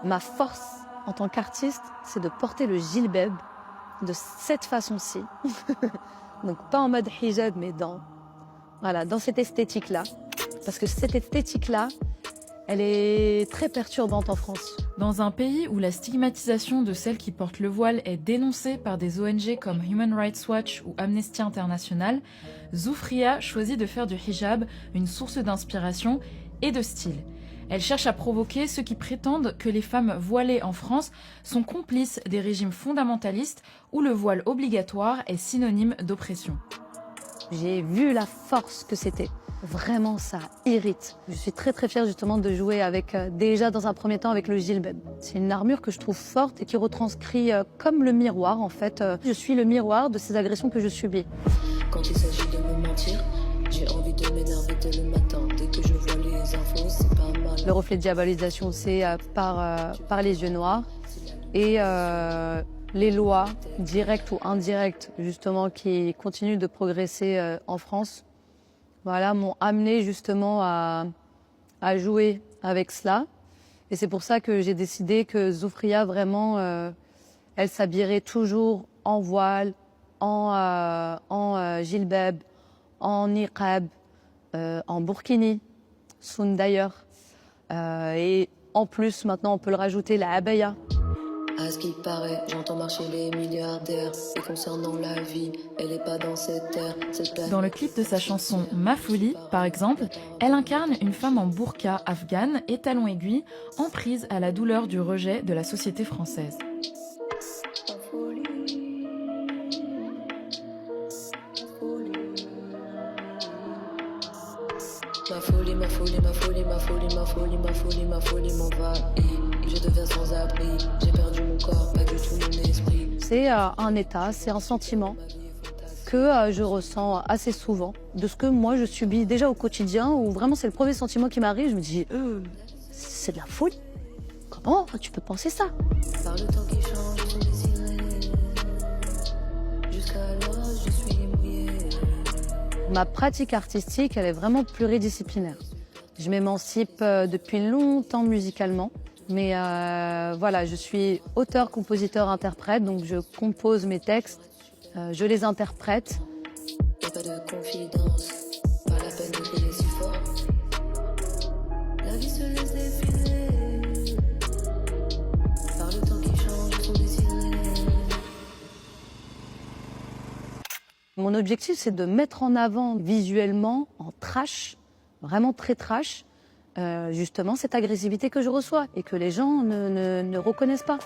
Ma force en tant qu'artiste, c'est de porter le jilbab de cette façon-ci. Donc pas en mode hijab, mais dans cette esthétique-là. Parce que cette esthétique-là, elle est très perturbante en France. Dans un pays où la stigmatisation de celles qui portent le voile est dénoncée par des ONG comme Human Rights Watch ou Amnesty International, Zoufria choisit de faire du hijab une source d'inspiration et de style. Elle cherche à provoquer ceux qui prétendent que les femmes voilées en France sont complices des régimes fondamentalistes où le voile obligatoire est synonyme d'oppression. J'ai vu la force que c'était. Vraiment, ça irrite. Je suis très très fière justement de jouer avec, déjà dans un premier temps avec le jilbab. C'est une armure que je trouve forte et qui retranscrit comme le miroir en fait. Je suis le miroir de ces agressions que je subis. Quand il s'agit de me mentir, j'ai envie de m'énerver dès le matin. Dès que je vois les infos, c'est pas mal. Le reflet de diabolisation, c'est par les yeux noirs. Et les lois, directes ou indirectes, justement, qui continuent de progresser en France, voilà, m'ont amené justement à jouer avec cela. Et c'est pour ça que j'ai décidé que Zoufria, vraiment, elle s'habillerait toujours en voile, en jilbab, en niqab, en burkini, sunn d'ailleurs. Et en plus, maintenant, on peut le rajouter, la abaya. À ce qui paraît, j'entends marcher les milliardaires. Et concernant la vie, elle est pas dans cette terre. Dans le clip de sa chanson Ma folie, par exemple, elle incarne une femme en burqa afghane et talons aiguilles, en prise à la douleur du rejet de la société française. Ma folie, ma folie, ma folie, ma folie, ma folie, ma folie, ma folie m'envahit. Je deviens sans abri, j'ai perdu mon corps, pas du tout mon esprit. C'est un état, c'est un sentiment que je ressens assez souvent, de ce que moi je subis déjà au quotidien, où vraiment c'est le premier sentiment qui m'arrive, je me dis c'est de la folie. Comment tu peux penser ça? Par le temps qui change, ils sont désirés. Jusqu'alors, je suis mouillée. Ma pratique artistique, elle est vraiment pluridisciplinaire. Je m'émancipe depuis longtemps musicalement, mais voilà, je suis auteur, compositeur, interprète, donc je compose mes textes, je les interprète. Y'a pas de confidence, pas la peine de crier si fort. La vie se laisse défiler. Par le temps qui change, ils sont désirés. Mon objectif, c'est de mettre en avant visuellement, en trash, vraiment très trash, justement cette agressivité que je reçois et que les gens ne reconnaissent pas.